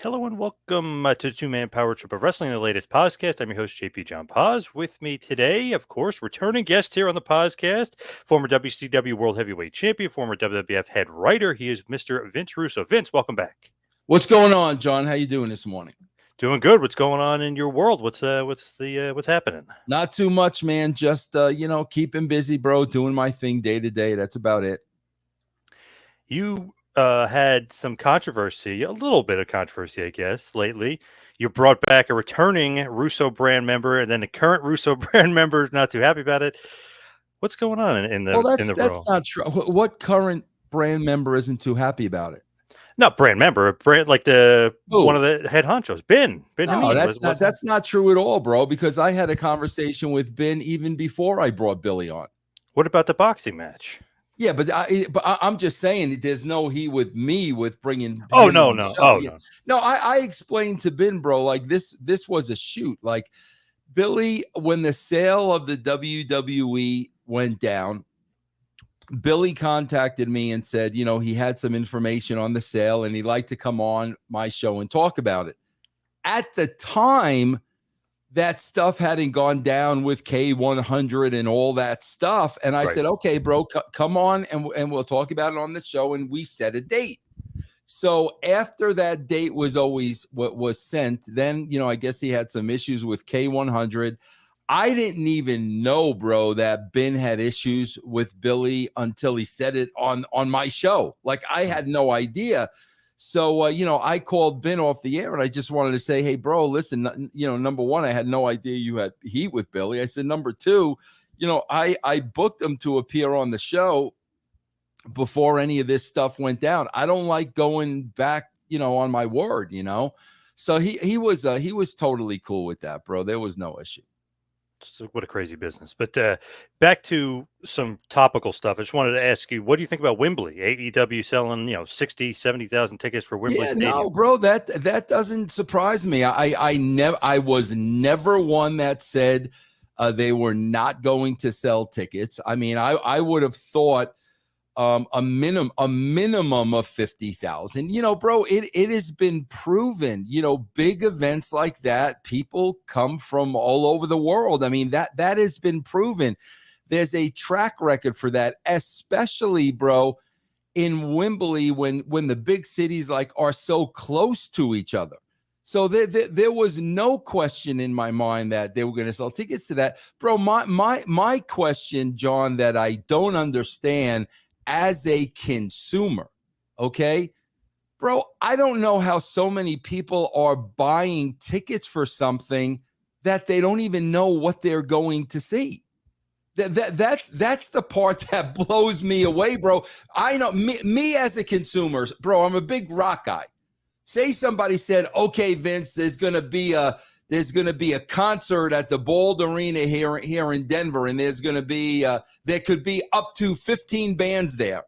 Hello and welcome to the Two-Man Power Trip of Wrestling, the latest podcast. I'm your host, JP John Paz. With me today, of course, returning guest here on the podcast, former WCW World Heavyweight Champion, former WWF head writer. He is Mr. Vince Russo. Vince, welcome back. What's going on, John? How you doing this morning? Doing good. What's going on in your world? What's happening? Not too much, man. Just keeping busy, bro. Doing my thing day to day. That's about it. You had some controversy, a little bit of controversy, I guess, lately. You brought back a returning Russo brand member, and then the current Russo brand member is not too happy about it. What's going on in the that's not true. What current brand member isn't too happy about it? Not brand member, brand like one of the head honchos, Ben. No, that's not true at all, bro. Because I had a conversation with Ben even before I brought Billy on. What about the boxing match? Yeah, but I'm just saying there's no he with me with bringing. Ben oh no. No. I explained to Ben, bro, like this was a shoot. Like Billy, when the sale of the WWE went down, Billy contacted me and said, he had some information on the sale and he'd like to come on my show and talk about it. At the time, that stuff hadn't gone down with K100 and all that stuff. And I said, okay, bro, come on and we'll talk about it on the show. And we set a date. So after that date was always what was sent, then, I guess he had some issues with K100. I didn't even know, bro, that Ben had issues with Billy until he said it on my show. Like, I had no idea. So, I called Ben off the air and I just wanted to say, hey, bro, listen, number one, I had no idea you had heat with Billy. I said, number two, I booked him to appear on the show before any of this stuff went down. I don't like going back, on my word, So he was totally cool with that, bro. There was no issue. What a crazy business. But back to some topical stuff. I just wanted to ask you, what do you think about Wembley? AEW selling, 60, 70,000 tickets for Wembley Stadium. No, bro, that doesn't surprise me. I was never one that said they were not going to sell tickets. I mean, I would have thought a minimum of 50,000. Bro, it has been proven, big events like that, people come from all over the world. I mean, that has been proven. There's a track record for that, especially, bro, in Wembley when the big cities are so close to each other. So there was no question in my mind that they were going to sell tickets to that. Bro, my question, John, that I don't understand as a consumer, okay? Bro, I don't know how so many people are buying tickets for something that they don't even know what they're going to see. That's the part that blows me away, bro. I know me as a consumer, bro, I'm a big rock guy. Say somebody said, okay, Vince, there's going to be a concert at the Bald Arena here in Denver, and there's going to be there could be up to 15 bands there.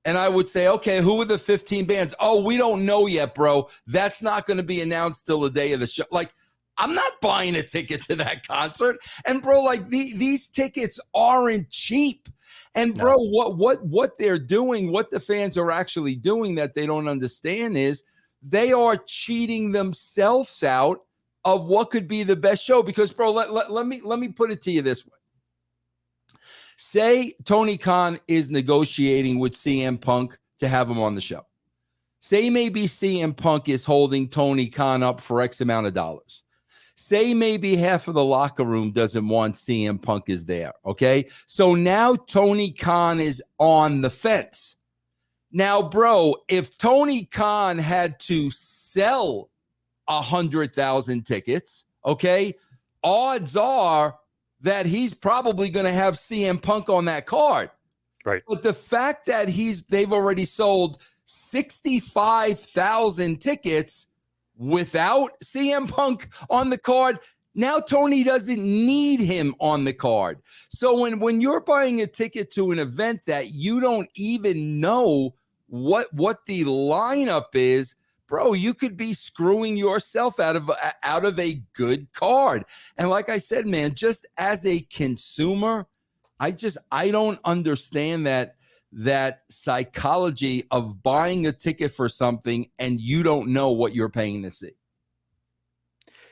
And I would say, okay, who are the 15 bands? Oh, we don't know yet, bro. That's not going to be announced till the day of the show. Like, I'm not buying a ticket to that concert. And bro, these tickets aren't cheap. And bro, what they're doing, what the fans are actually doing that they don't understand is they are cheating themselves out of what could be the best show. Because, bro, let me put it to you this way. Say Tony Khan is negotiating with CM Punk to have him on the show. Say maybe CM Punk is holding Tony Khan up for X amount of dollars. Say maybe half of the locker room doesn't want CM Punk is there, okay? So now Tony Khan is on the fence. Now, bro, if Tony Khan had to sell 100,000 tickets, okay, odds are that he's probably going to have CM Punk on that card. Right. But the fact that they've already sold 65,000 tickets without CM Punk on the card, now Tony doesn't need him on the card. So when you're buying a ticket to an event that you don't even know what the lineup is, bro, you could be screwing yourself out of a good card. And like I said, man, just as a consumer, I don't understand that that psychology of buying a ticket for something and you don't know what you're paying to see.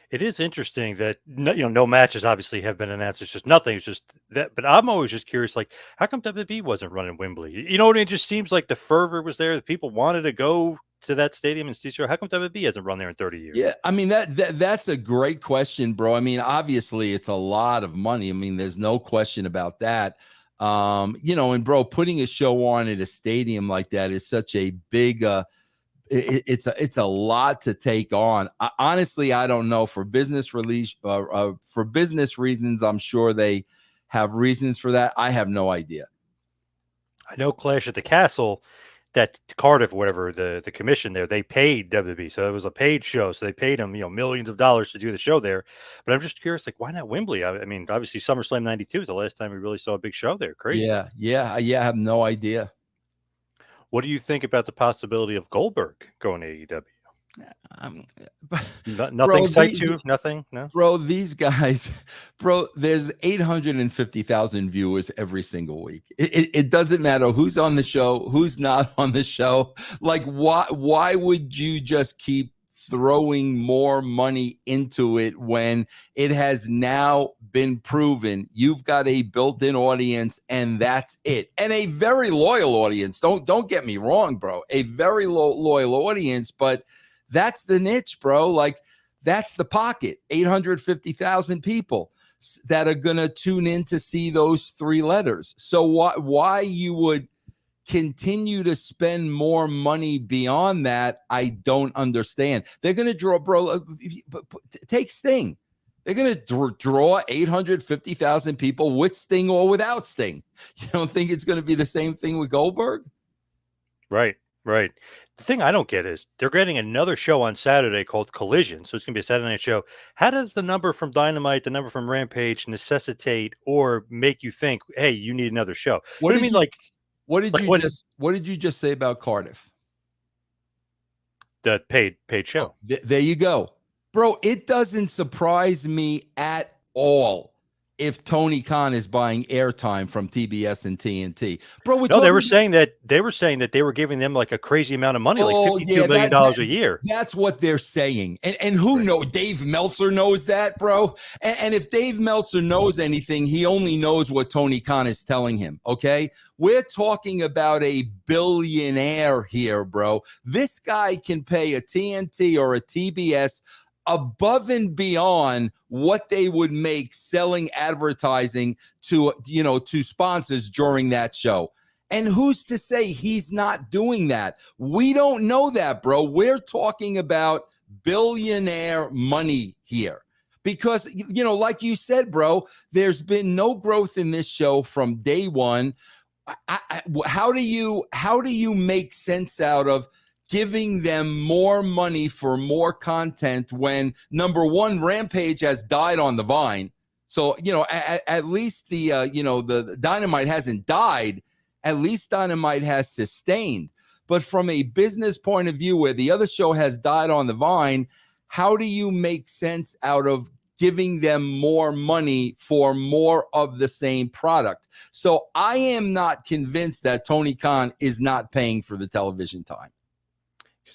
It is interesting that no matches obviously have been announced. It's just nothing. It's just that. But I'm always just curious, like, how come WWE wasn't running Wembley? You know what I mean? It just seems like the fervor was there. The people wanted to go to that stadium and see show. How come WWE hasn't run there in 30 years? Yeah, I mean that's a great question, bro. I mean, obviously it's a lot of money. I mean, there's no question about that. And bro, putting a show on at a stadium like that is such a big it's a lot to take on. Honestly, I don't know. For business reasons, I'm sure they have reasons for that. I have no idea. I know Clash at the Castle, that Cardiff, whatever the commission there, they paid WWE, so it was a paid show. So they paid them, millions of dollars to do the show there. But I'm just curious, like, why not Wembley? I mean, obviously SummerSlam '92 is the last time we really saw a big show there. Crazy. Yeah. I have no idea. What do you think about the possibility of Goldberg going to AEW? Nothing excites you? Nothing? No? Bro, these guys, bro, there's 850,000 viewers every single week. It doesn't matter who's on the show, who's not on the show. Like, why would you just keep throwing more money into it when it has now been proven you've got a built-in audience and that's it? And a very loyal audience. Don't get me wrong, bro. A very loyal audience, but that's the niche, bro. Like, that's the pocket. 850,000 people that are going to tune in to see those three letters. So why you would continue to spend more money beyond that, I don't understand. They're going to draw, bro, take Sting. They're going to draw 850,000 people with Sting or without Sting. You don't think it's going to be the same thing with Goldberg? Right. The thing I don't get is they're getting another show on Saturday called Collision. So it's going to be a Saturday night show. How does the number from Dynamite, the number from Rampage necessitate or make you think, hey, you need another show? What do you mean? What did you just say about Cardiff? The paid show. There you go. Bro, it doesn't surprise me at all if Tony Khan is buying airtime from TBS and TNT. Bro, they were saying that they were giving them like a crazy amount of money, like $52 million a year. That's what they're saying. And who knows? Dave Meltzer knows that, bro. And if Dave Meltzer knows anything, he only knows what Tony Khan is telling him, okay? We're talking about a billionaire here, bro. This guy can pay a TNT or a TBS above and beyond what they would make selling advertising to sponsors during that show. And who's to say he's not doing that? We don't know that, bro. We're talking about billionaire money here. Because, like you said, bro, there's been no growth in this show from day one. How do you make sense out of giving them more money for more content when, number one, Rampage has died on the vine? So, at least the Dynamite hasn't died. At least Dynamite has sustained. But from a business point of view, where the other show has died on the vine, how do you make sense out of giving them more money for more of the same product? So I am not convinced that Tony Khan is not paying for the television time.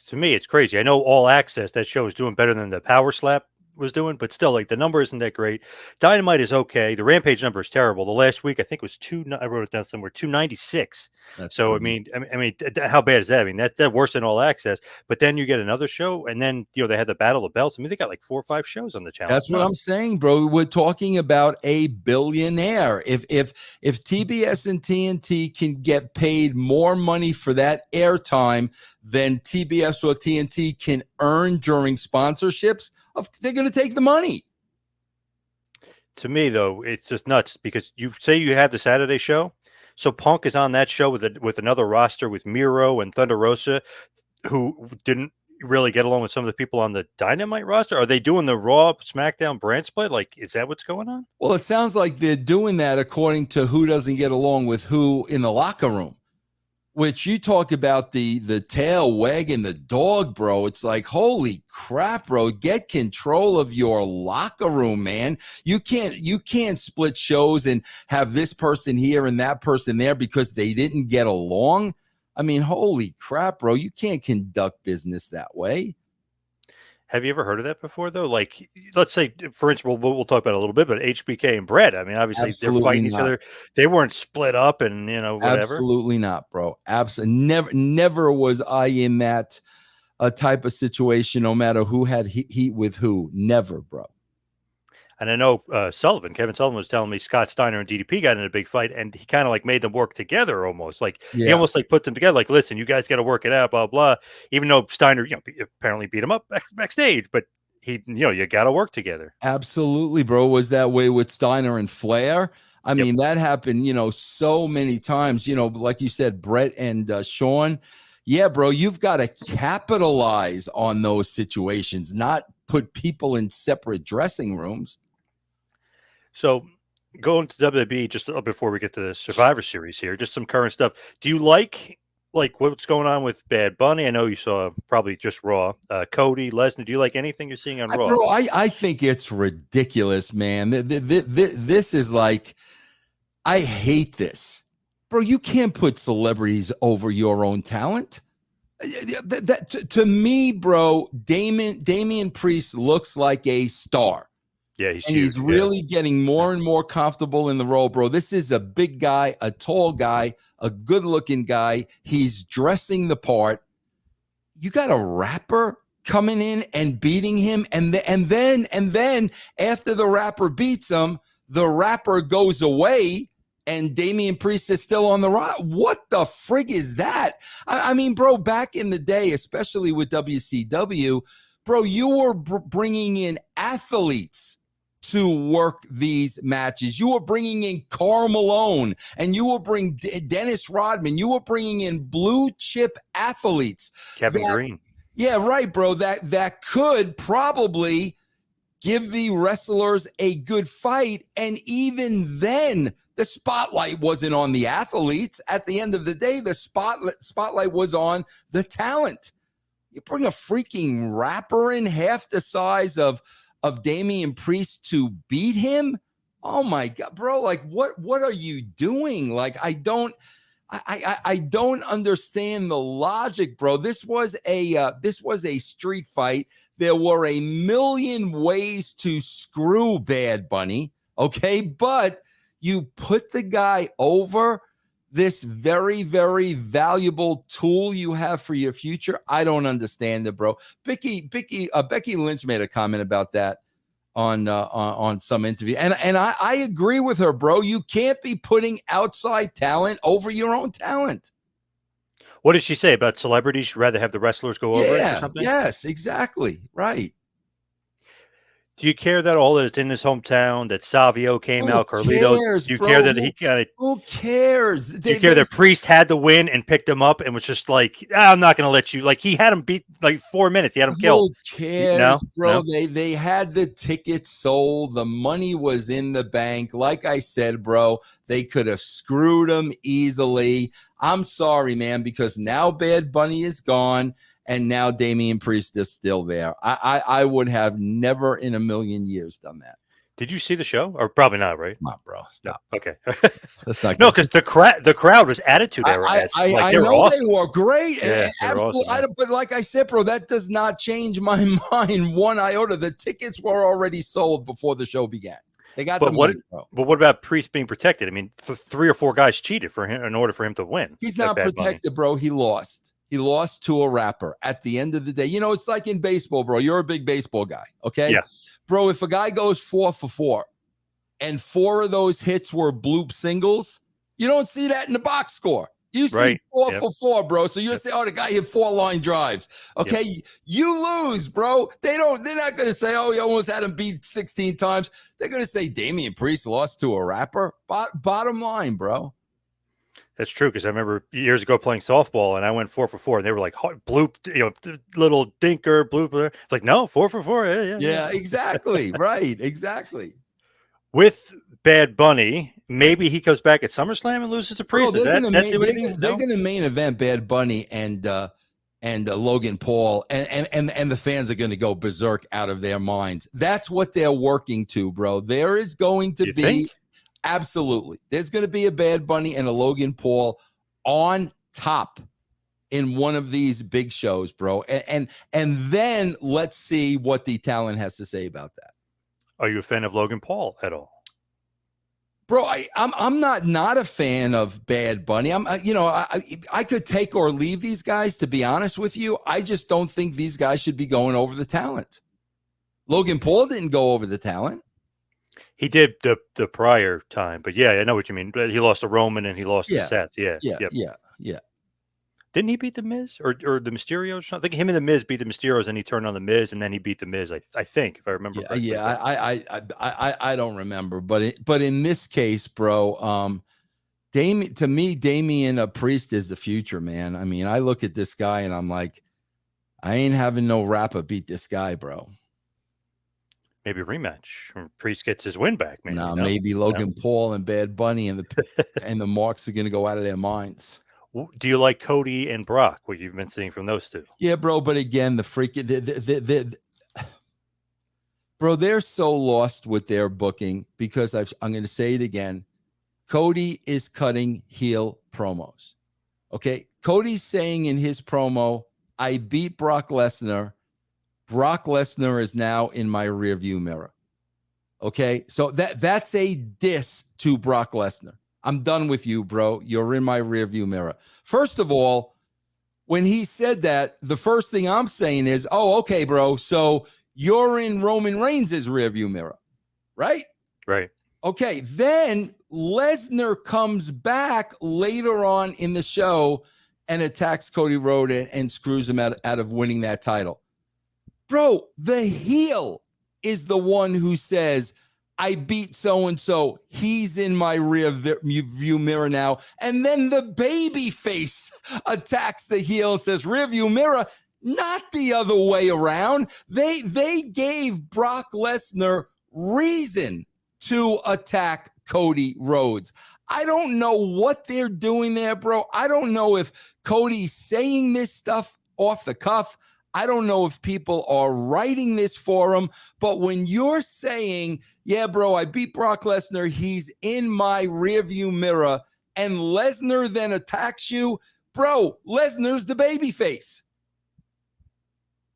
To me, it's crazy. I know All Access, that show is doing better than the Power Slap was doing, but still, like, the number isn't that great. Dynamite is okay. The Rampage number is terrible. The last week, I think it was I wrote it down somewhere, 296. So crazy. I mean, how bad is that? I mean, that's worse than All Access. But then you get another show, and then they had the Battle of Belts. I mean, they got like 4 or 5 shows on the channel. That's what I'm saying, bro. We're talking about a billionaire. If TBS and TNT can get paid more money for that airtime than TBS or TNT can earn during sponsorships, they're going to take the money. To me, though, it's just nuts because you say you have the Saturday show. So Punk is on that show with another roster with Miro and Thunder Rosa, who didn't really get along with some of the people on the Dynamite roster. Are they doing the Raw SmackDown brand split? Like, is that what's going on? Well, it sounds like they're doing that according to who doesn't get along with who in the locker room. which you talk about the tail wagging the dog, bro. It's like, holy crap, bro. Get control of your locker room, man. You can't split shows and have this person here and that person there because they didn't get along. I mean, holy crap, bro. You can't conduct business that way. Have you ever heard of that before, though? Like, let's say, for instance, we'll talk about it a little bit, but HBK and Bret, I mean, obviously they're Absolutely fighting each not. other. They weren't split up and, whatever. Absolutely not, bro. Absolutely. Never was I in that type of situation, no matter who had heat with who. Never, bro. And I know Kevin Sullivan was telling me Scott Steiner and DDP got in a big fight, and he kind of like made them work together almost. Like he Yeah. almost like put them together. Like, listen, you guys got to work it out, blah blah. Even though Steiner, apparently beat him up backstage, but you got to work together. Absolutely, bro. Was that way with Steiner and Flair? I mean, that happened, so many times. Like you said, Bret and Shawn. Yeah, bro, you've got to capitalize on those situations, not put people in separate dressing rooms. So going to WWE just before we get to the Survivor Series here, just some current stuff. Do you like what's going on with Bad Bunny? I know you saw probably just Raw. Cody, Lesnar. Do you like anything you're seeing on Raw? Bro, I think it's ridiculous, man. This is like, I hate this. Bro, you can't put celebrities over your own talent. To me, bro, Damien Priest looks like a star. Yeah, he's really getting more and more comfortable in the role, bro. This is a big guy, a tall guy, a good-looking guy. He's dressing the part. You got a rapper coming in and beating him, and then after the rapper beats him, the rapper goes away, and Damien Priest is still on the ride. What the frig is that? I mean, bro, back in the day, especially with WCW, bro, you were bringing in athletes to work these matches. You were bringing in Karl Malone, and you were bringing Dennis Rodman. You were bringing in blue chip athletes. Kevin Green. Yeah, right, bro. That could probably give the wrestlers a good fight. And even then, the spotlight wasn't on the athletes. At the end of the day, the spotlight was on the talent. You bring a freaking rapper in half the size of Damien Priest to beat him? Oh my God, bro. Like, what are you doing? Like, I don't understand the logic, bro. This was a street fight. There were a million ways to screw Bad Bunny, okay? But you put the guy over, this very, very valuable tool you have for your future. I don't understand it, bro. Becky Lynch made a comment about that on some interview, and I agree with her, bro. You can't be putting outside talent over your own talent. What did she say about celebrities? She'd rather have the wrestlers go over it or something? Yes, exactly. Right. Do you care that all that it's in his hometown, that Savio came out, Carlito? Do you care that he kind of... Who cares? Do you care that Priest had the win and picked him up and was just like, I'm not going to let you... Like, he had him beat like 4 minutes. He had him killed. Who cares, bro? No? They had the tickets sold. The money was in the bank. Like I said, bro, they could have screwed him easily. I'm sorry, man, because now Bad Bunny is gone. And now Damien Priest is still there. I would have never in a million years done that. Did you see the show? Or probably not, right? Come on, bro. Stop. No. Okay. That's not no, because the crowd was Attitude Era. I know awesome. they were great. Yeah, absolutely. Awesome, but like I said, bro, that does not change my mind one iota. The tickets were already sold before the show began. They got the money, bro. But what about Priest being protected? I mean, 3 or 4 guys cheated for him in order for him to win. He's not protected, bro. He lost. He lost to a rapper at the end of the day. You know, it's like in baseball, bro. You're a big baseball guy, okay? Yeah. Bro, if a guy goes 4 for 4 and 4 of those hits were bloop singles, you don't see that in the box score. You see 4 for 4, bro. So you'll say, oh, the guy hit 4 line drives. Okay, you lose, bro. They're not going to say, oh, you almost had him beat 16 times. They're going to say Damien Priest lost to a rapper. Bottom line, bro. That's true, because I remember years ago playing softball, and I went 4 for 4, and they were like, bloop, little dinker, blooper. It's like, no, 4 for 4. Yeah, exactly. Right, exactly. with Bad Bunny, maybe he comes back at SummerSlam and loses to Bro, Priest. Is that what it is? they're gonna main event Bad Bunny and Logan Paul, and the fans are gonna go berserk out of their minds. That's what they're working to, bro. There is going to You be think? absolutely. There's gonna be a Bad Bunny and a Logan Paul on top in one of these big shows, bro. And then let's see what the talent has to say about that. Are you a fan of Logan Paul at all? Bro, I'm not a fan of Bad Bunny. I could take or leave these guys, to be honest with you. I just don't think these guys should be going over the talent. Logan Paul didn't go over the talent. He did the prior time, but yeah, I know what you mean. He lost to Roman and he lost to Seth. Yeah. Didn't he beat the Miz or the Mysterios? I think him and the Miz beat the Mysterios, and he turned on the Miz, and then he beat the Miz. I think, if I remember correctly. Yeah, I don't remember, but in this case, bro, Damien Priest is the future, man. I mean, I look at this guy and I'm like, I ain't having no rapper beat this guy, bro. Maybe a rematch. Priest gets his win back. Maybe, maybe Logan Paul and Bad Bunny and the Marks are gonna go out of their minds. Do you like Cody and Brock? What you've been seeing from those two? Yeah, bro. But again, the freaking bro, they're so lost with their booking because I'm going to say it again. Cody is cutting heel promos. Okay, Cody's saying in his promo, "I beat Brock Lesnar. Brock Lesnar is now in my rearview mirror." Okay, so that's a diss to Brock Lesnar. I'm done with you, bro. You're in my rearview mirror. First of all, when he said that, the first thing I'm saying is, oh, okay, bro. So you're in Roman Reigns' rearview mirror, right? Right. Okay. Then Lesnar comes back later on in the show and attacks Cody Rhodes and screws him out of winning that title. Bro, the heel is the one who says, I beat so-and-so. He's in my rear view mirror now. And then the baby face attacks the heel and says, rear view mirror, not the other way around. They gave Brock Lesnar reason to attack Cody Rhodes. I don't know what they're doing there, bro. I don't know if Cody's saying this stuff off the cuff. I don't know if people are writing this for him, but when you're saying, yeah, bro, I beat Brock Lesnar, he's in my rearview mirror, and Lesnar then attacks you, bro, Lesnar's the babyface.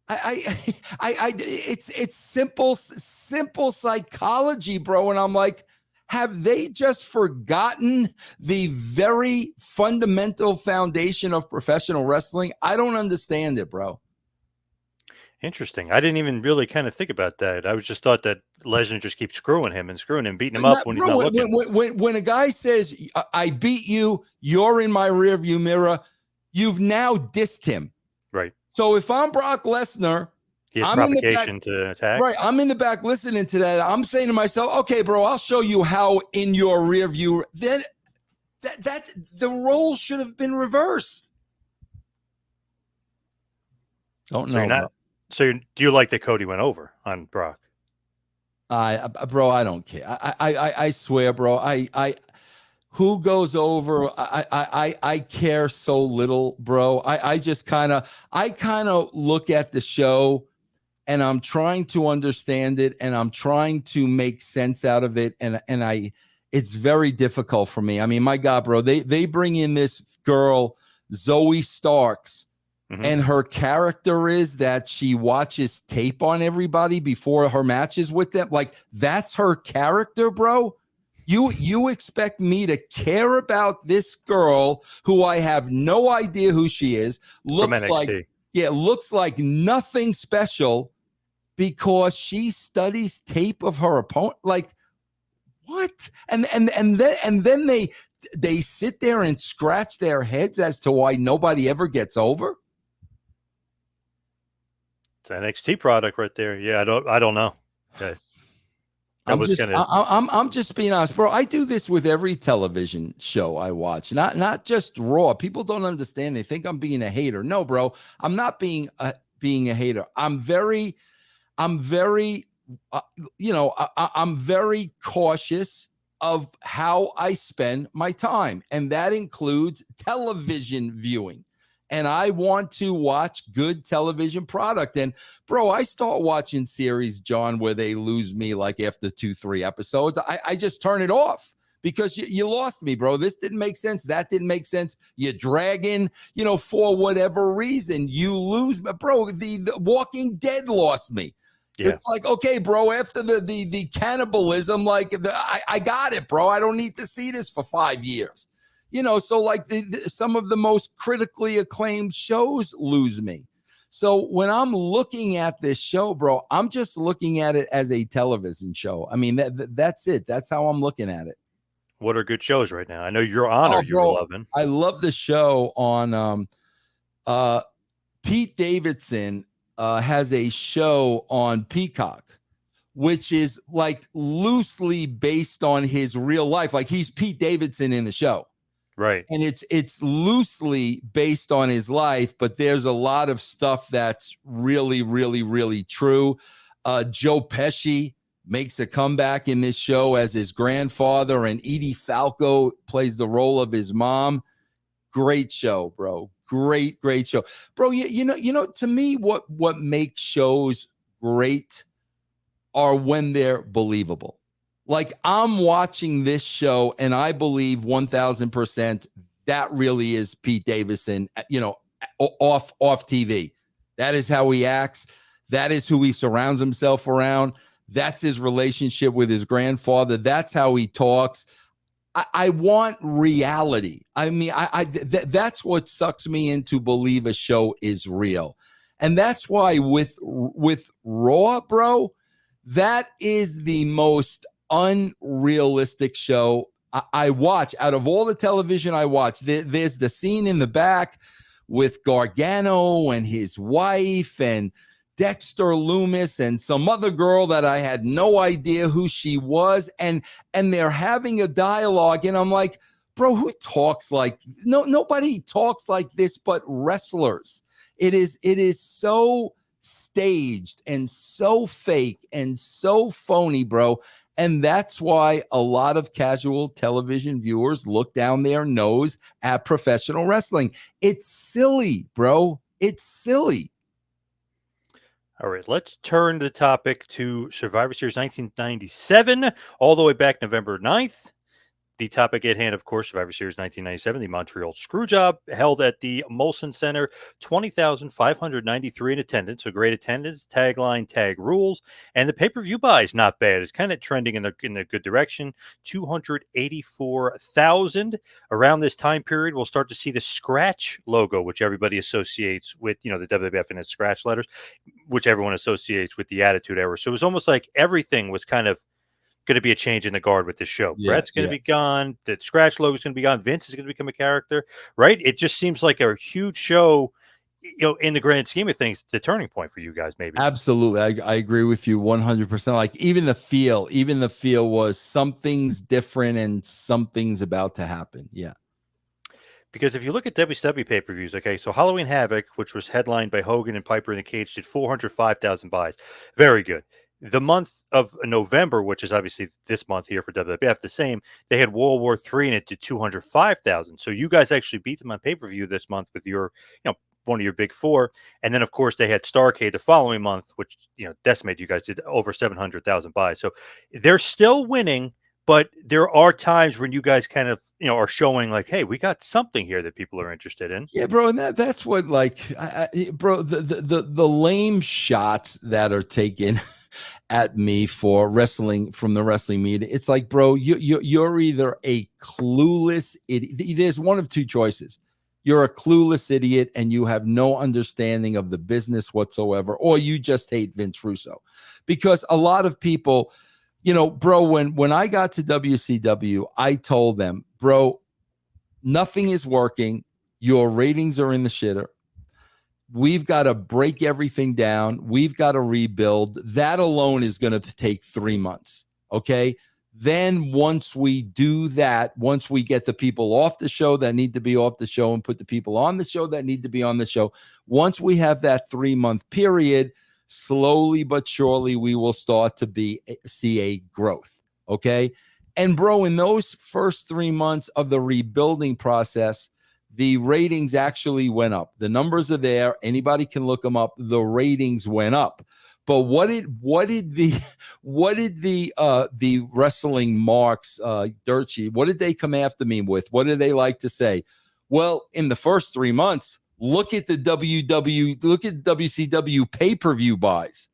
It's simple psychology, bro. And I'm like, have they just forgotten the very fundamental foundation of professional wrestling? I don't understand it, bro. Interesting. I didn't even really kind of think about that. I was just thought that Lesnar just keeps screwing him, beating him up when he's not looking. When a guy says, I beat you, you're in my rearview mirror, you've now dissed him. Right. So if I'm Brock Lesnar, he has provocation to attack. Right. I'm in the back listening to that. I'm saying to myself, okay, bro, I'll show you how in your rearview. Then that the role should have been reversed. Don't know. So do you like that Cody went over on Brock? Bro, I don't care. I swear, bro. Who goes over? I care so little, bro. I just kind of look at the show and I'm trying to understand it and I'm trying to make sense out of it. And it's very difficult for me. I mean, my God, bro, they bring in this girl, Zoe Starks. Mm-hmm. And her character is that she watches tape on everybody before her matches with them. Like, that's her character, bro. You expect me to care about this girl who I have no idea who she is. Looks like nothing special because she studies tape of her opponent. Like, what? And then they sit there and scratch their heads as to why nobody ever gets over. It's an NXT product right there. Yeah, I don't know. Okay. I'm just being honest, bro. I do this with every television show I watch, not just Raw. People don't understand. They think I'm being a hater. No, bro, I'm not being a hater. I'm very I'm very cautious of how I spend my time, and that includes television viewing. And I want to watch good television product. And bro, I start watching series, John, where they lose me like after 2-3 episodes. I just turn it off because you lost me, bro. This didn't make sense. That didn't make sense. You're dragging, for whatever reason, you lose. Bro, the Walking Dead lost me. Yeah. It's like, okay, bro, after the cannibalism, like I got it, bro. I don't need to see this for 5 years. So like some of the most critically acclaimed shows lose me. So when I'm looking at this show, bro, I'm just looking at it as a television show. I mean, that's it. That's how I'm looking at it. What are good shows right now? I know you're Honor, you're loving. I love the show on Pete Davidson has a show on Peacock, which is like loosely based on his real life. Like he's Pete Davidson in the show. Right. And it's loosely based on his life, but there's a lot of stuff that's really, really, really true. Joe Pesci makes a comeback in this show as his grandfather, and Edie Falco plays the role of his mom. Great show, bro. Great show, bro. You know, to me, what makes shows great are when they're believable. Like I'm watching this show and I believe 1000% that really is Pete Davidson, off TV. That is how he acts. That is who he surrounds himself around. That's his relationship with his grandfather. That's how he talks. I want reality. I mean, that's what sucks me in to believe a show is real. And that's why with Raw, bro, that is the most unrealistic show I watch. Out of all the television I watch, there's the scene in the back with Gargano and his wife and Dexter Loomis and some other girl that I had no idea who she was, and they're having a dialogue, and I'm like, bro, who talks like nobody talks like this but wrestlers. It is so staged and so fake and so phony, bro. And that's why a lot of casual television viewers look down their nose at professional wrestling. It's silly, bro. It's silly. All right, let's turn the topic to Survivor Series 1997, all the way back November 9th. The topic at hand, of course, Survivor Series 1997, the Montreal Screwjob, held at the Molson Center, 20,593 in attendance. So great attendance, tagline, tag rules, and the pay-per-view buys, not bad. It's kind of trending in a good direction, 284,000. Around this time period, we'll start to see the scratch logo, which everybody associates with, the WWF and its scratch letters, which everyone associates with the Attitude Era. So it was almost like everything was kind of going to be a change in the guard with this show. Yeah, Bret's going to be gone. The scratch logo is going to be gone. Vince is going to become a character, right? It just seems like a huge show, in the grand scheme of things, the turning point for you guys, maybe. Absolutely. I agree with you 100%. Like even the feel was something's different and something's about to happen. Yeah. Because if you look at WCW pay-per-views, okay, so Halloween Havoc, which was headlined by Hogan and Piper in the Cage, did 405,000 buys. Very good. The month of November, which is obviously this month here for WWF, the same, they had World War III and it did 205,000. So you guys actually beat them on pay-per-view this month with your, one of your big four. And then, of course, they had Starrcade the following month, which, decimated you guys, did over 700,000 buys. So they're still winning, but there are times when you guys kind of, are showing like, hey, we got something here that people are interested in. Yeah, bro. And that's what, like, bro, the lame shots that are taken at me for wrestling from the wrestling media. It's like, bro, you're either a clueless idiot. There's one of two choices. You're a clueless idiot and you have no understanding of the business whatsoever, or you just hate Vince Russo. Because a lot of people, bro, when I got to WCW, I told them, bro, nothing is working. Your ratings are in the shitter. We've got to break everything down. We've got to rebuild. That alone is going to take 3 months. Okay. Then once we do that, once we get the people off the show that need to be off the show and put the people on the show that need to be on the show, once we have that 3 month period, slowly but surely we will start to see a growth. Okay. And bro, in those first 3 months of the rebuilding process, the ratings actually went up. The numbers are there. Anybody can look them up. The ratings went up. But what did the wrestling marks, dirt sheet, what did they come after me with? What did they like to say? Well, in the first 3 months, look at the WCW pay-per-view buys.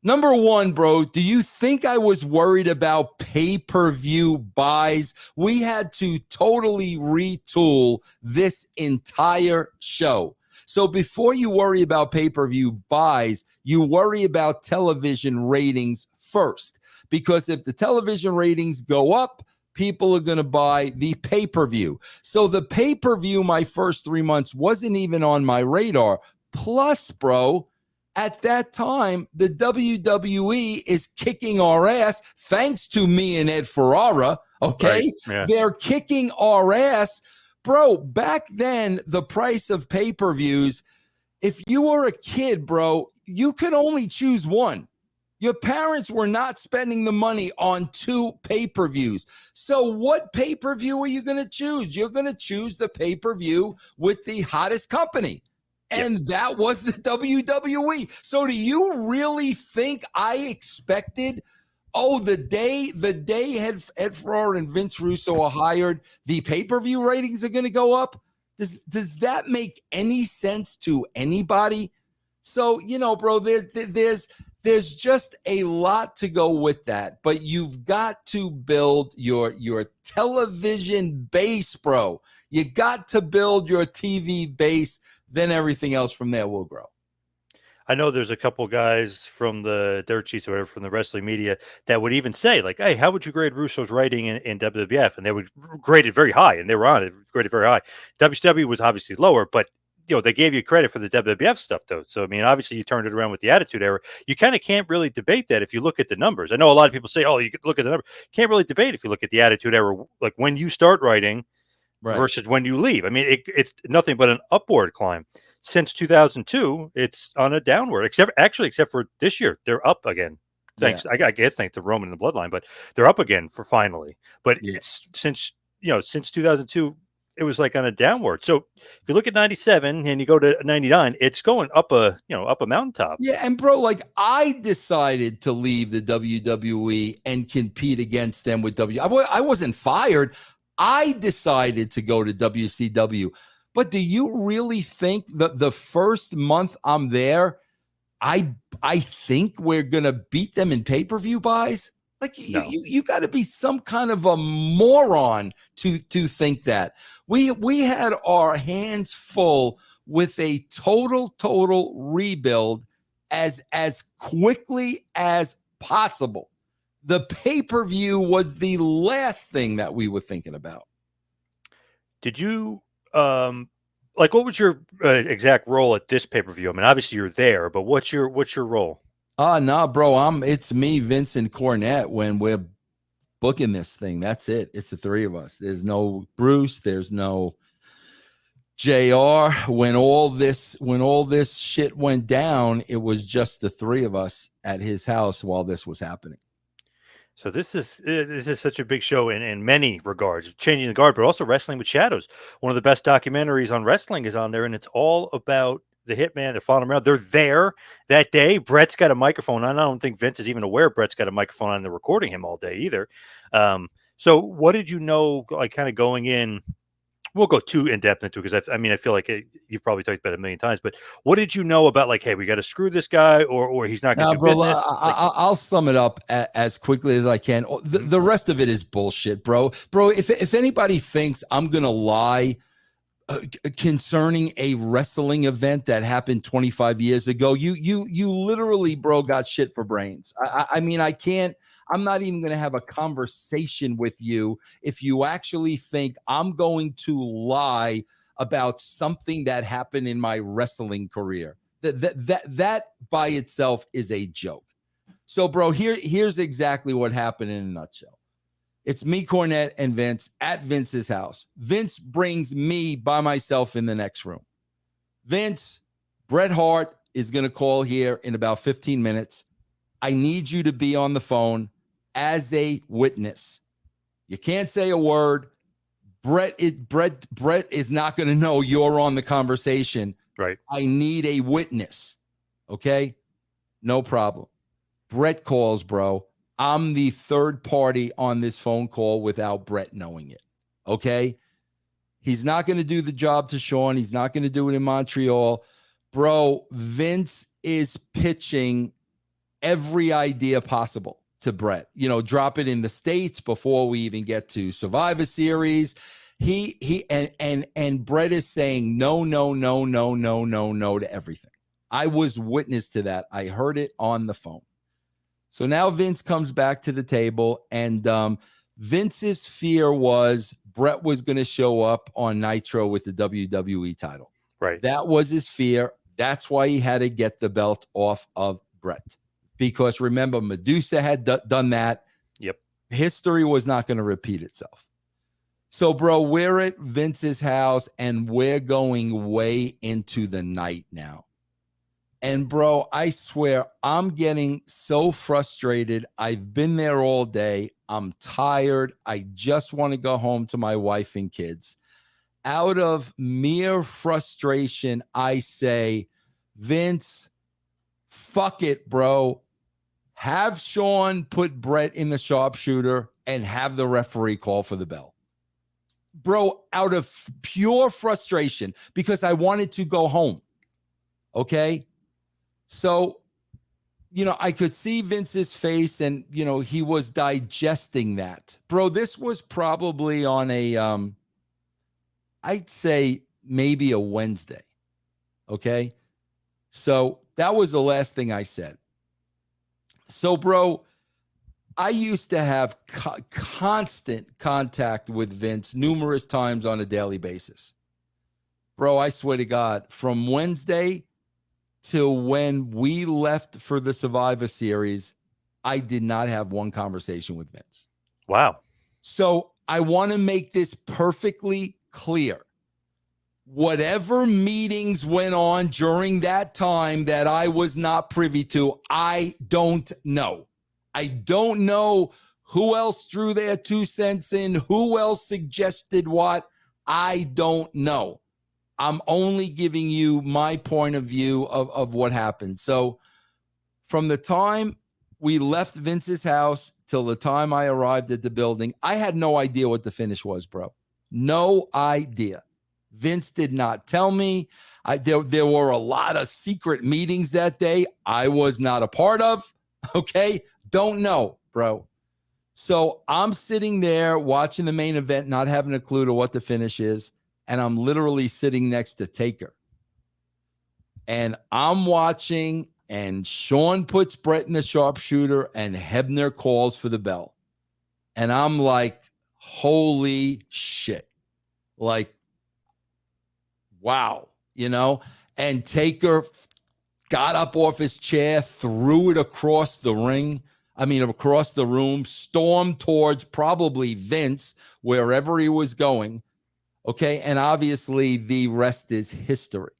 Number one, bro, do you think I was worried about pay-per-view buys? We had to totally retool this entire show. So before you worry about pay-per-view buys, you worry about television ratings first. Because if the television ratings go up, people are going to buy the pay-per-view. So the pay-per-view my first 3 months wasn't even on my radar. Plus, bro, at that time, the WWE is kicking our ass thanks to me and Ed Ferrara, okay? Right, yeah. They're kicking our ass. Bro, back then, the price of pay-per-views, if you were a kid, bro, you could only choose one. Your parents were not spending the money on 2 pay-per-views. So what pay-per-view are you going to choose? You're going to choose the pay-per-view with the hottest company. And that was the WWE. So do you really think I expected, the day Ed Ferrara and Vince Russo are hired, the pay-per-view ratings are going to go up? Does that make any sense to anybody? So, bro, there's just a lot to go with that, but you've got to build your television base, bro. You got to build your TV base, then everything else from there will grow. I know there's a couple guys from the dirt sheets or whatever from the wrestling media that would even say, like, hey, how would you grade Russo's writing in WWF? And they would grade it very high, and they were on it, graded very high. WCW was obviously lower, but they gave you credit for the WWF stuff, though. So, I mean, obviously you turned it around with the Attitude Era. You kind of can't really debate that if you look at the numbers. I know a lot of people say, oh, you could look at the numbers. Can't really debate if you look at the Attitude Era, like when you start writing versus when you leave. I mean, it's nothing but an upward climb. Since 2002, it's on a downward, except for this year. They're up again. Thanks, I guess thanks to Roman and the Bloodline, but they're up again for finally. But since 2002, it was like on a downward. So if you look at 97 and you go to 99, it's going up a mountaintop. Yeah, and bro, like I decided to leave the WWE and compete against them with I wasn't fired. I decided to go to WCW. But do you really think that the first month I'm there, I think we're gonna beat them in pay-per-view buys? Like you got to be some kind of a moron to think that. We had our hands full with a total rebuild as quickly as possible. The pay-per-view was the last thing that we were thinking about. Did you what was your exact role at this pay-per-view? I mean, obviously you're there, but what's your role? Nah, bro. It's me, Vince, and Cornette when we're booking this thing. That's it. It's the three of us. There's no Bruce. There's no JR. When all this shit went down, it was just the three of us at his house while this was happening. So this is such a big show in many regards, changing the guard, but also Wrestling with Shadows. One of the best documentaries on wrestling is on there, and it's all about the Hitman. They're following him around. They're there that day. Brett's got a microphone on. I don't think Vince is even aware Brett's got a microphone on. They're recording him all day either. So what did you know, like kind of going in? We'll go too in depth into it because I feel like you've probably talked about it a million times. But what did you know about, like, hey, we got to screw this guy, or he's not going to do business? I'll sum it up as quickly as I can. The rest of it is bullshit, bro. If anybody thinks I'm gonna lie concerning a wrestling event that happened 25 years ago, you literally, bro, got shit for brains. I mean, I can't. I'm not even going to have a conversation with you if you actually think I'm going to lie about something that happened in my wrestling career. That by itself is a joke. So, bro, here's exactly what happened in a nutshell. It's me, Cornette, and Vince at Vince's house. Vince brings me by myself in the next room. Vince, Bret Hart, is going to call here in about 15 minutes. I need you to be on the phone as a witness. You can't say a word. Bret is not going to know you're on the conversation. Right. I need a witness. Okay? No problem. Bret calls, bro. I'm the third party on this phone call without Bret knowing it. Okay? He's not going to do the job to Sean. He's not going to do it in Montreal. Bro, Vince is pitching every idea possible to Bret. You know, drop it in the States before we even get to Survivor Series. And Bret is saying no to everything. I was witness to that. I heard it on the phone. So now Vince comes back to the table, and Vince's fear was Bret was going to show up on Nitro with the WWE title. Right. That was his fear. That's why he had to get the belt off of Bret. Because remember, Medusa had done that. Yep. History was not going to repeat itself. So, bro, we're at Vince's house, and we're going way into the night now. And, bro, I swear, I'm getting so frustrated. I've been there all day. I'm tired. I just want to go home to my wife and kids. Out of mere frustration, I say, Vince, fuck it, bro. Have Sean put Bret in the sharpshooter and have the referee call for the bell. Bro, out of pure frustration, because I wanted to go home. Okay? So, you know, I could see Vince's face, and, you know, he was digesting that. Bro, this was probably on a, I'd say maybe a Wednesday. Okay? So that was the last thing I said. So, bro, I used to have constant contact with Vince numerous times on a daily basis. Bro, I swear to God, from Wednesday till when we left for the Survivor Series, I did not have one conversation with Vince. Wow. So I want to make this perfectly clear. Whatever meetings went on during that time that I was not privy to, I don't know. I don't know who else threw their 2 cents in, who else suggested what. I don't know. I'm only giving you my point of view of what happened. So from the time we left Vince's house till the time I arrived at the building, I had no idea what the finish was, bro. No idea. Vince did not tell me. There were a lot of secret meetings that day I was not a part of. Okay? Don't know, bro. So I'm sitting there watching the main event, not having a clue to what the finish is. And I'm literally sitting next to Taker. And I'm watching, and Sean puts Bret in the sharpshooter, and Hebner calls for the bell. And I'm like, holy shit. Like, wow, you know? And Taker got up off his chair, threw it across the room, stormed towards probably Vince, wherever he was going. Okay, and obviously the rest is history.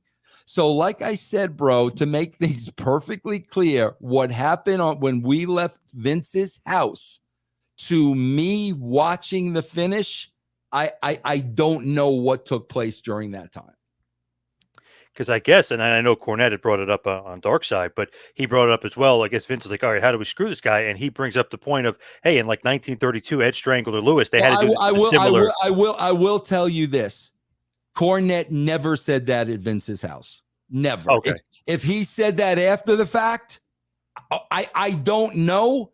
So like I said, bro, to make things perfectly clear, what happened when we left Vince's house to me watching the finish, I don't know what took place during that time. Because I guess, and I know Cornette had brought it up on Dark Side, but he brought it up as well. I guess Vince is like, all right, how do we screw this guy? And he brings up the point of, hey, in like 1932, Ed Strangler Lewis, they had to do similar. I will tell you this. Cornette never said that at Vince's house. Never. Okay. If he said that after the fact, I don't know.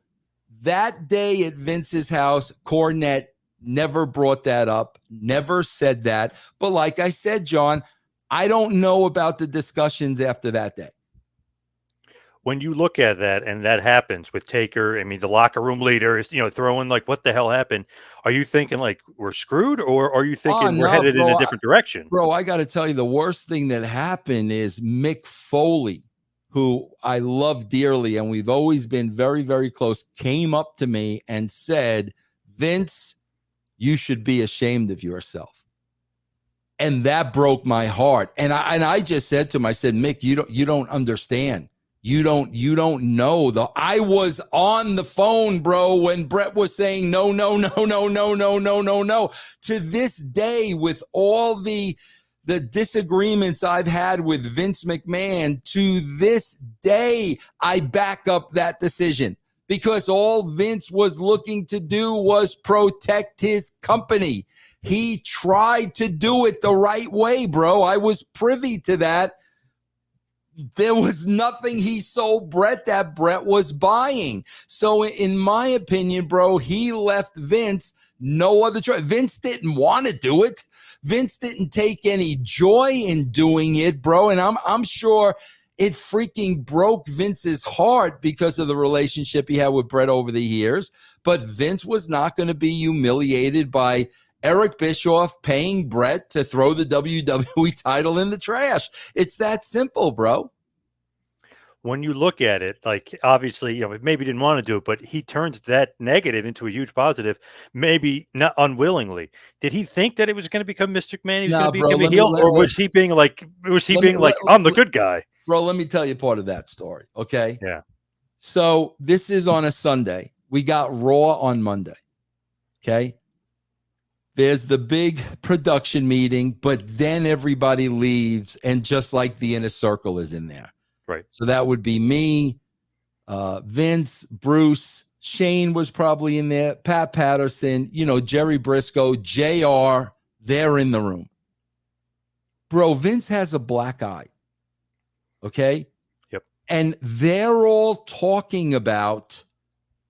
That day at Vince's house, Cornette never brought that up, never said that. But like I said, John, I don't know about the discussions after that day. When you look at that and that happens with Taker, I mean, the locker room leader is, throwing like, what the hell happened? Are you thinking like we're screwed, or are you thinking we're headed in a different direction? Bro, I got to tell you, the worst thing that happened is Mick Foley, who I love dearly, and we've always been very, very close, came up to me and said, Vince, you should be ashamed of yourself. And that broke my heart. And I just said to him, I said, Mick, you don't understand. You don't know. I was on the phone, bro, when Bret was saying no. To this day, with all the disagreements I've had with Vince McMahon, to this day, I back up that decision, because all Vince was looking to do was protect his company. He tried to do it the right way, bro. I was privy to that. There was nothing he sold Bret that Bret was buying. So in my opinion, bro, he left Vince no other choice. Vince didn't want to do it. Vince didn't take any joy in doing it, bro. And I'm sure it freaking broke Vince's heart because of the relationship he had with Bret over the years. But Vince was not going to be humiliated by Eric Bischoff paying Bret to throw the WWE title in the trash. It's that simple, bro. When you look at it, like, obviously, maybe didn't want to do it, but he turns that negative into a huge positive, maybe not unwillingly. Did he think that it was going to become Mr. McMahon? He was going to become a heel, or was he being like, I'm the good guy? Bro, let me tell you part of that story, okay? Yeah. So this is on a Sunday. We got Raw on Monday, okay? There's the big production meeting, but then everybody leaves, and just like the inner circle is in there. Right. So that would be me, Vince, Bruce, Shane was probably in there, Pat Patterson, Jerry Briscoe, JR, they're in the room. Bro, Vince has a black eye. Okay? Yep. And they're all talking about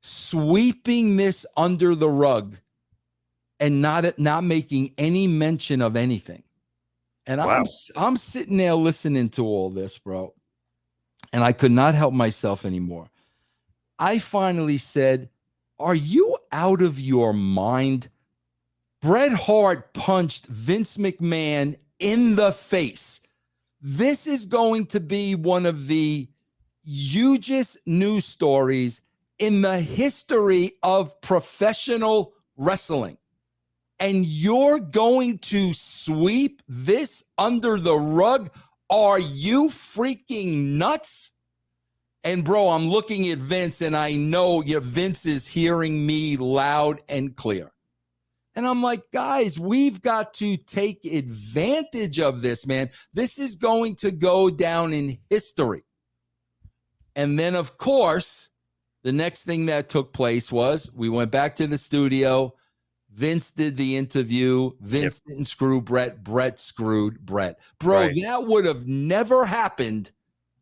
sweeping this under the rug and not making any mention of anything. And wow. I'm sitting there listening to all this, bro. And I could not help myself anymore. I finally said, are you out of your mind? Bret Hart punched Vince McMahon in the face. This is going to be one of the hugest news stories in the history of professional wrestling. And you're going to sweep this under the rug? Are you freaking nuts? And bro, I'm looking at Vince, and I know Vince is hearing me loud and clear. And I'm like, guys, we've got to take advantage of this, man. This is going to go down in history. And then, of course, the next thing that took place was we went back to the studio. Vince did the interview. Vince didn't screw Bret. Bret screwed Bret. Bro, right. That would have never happened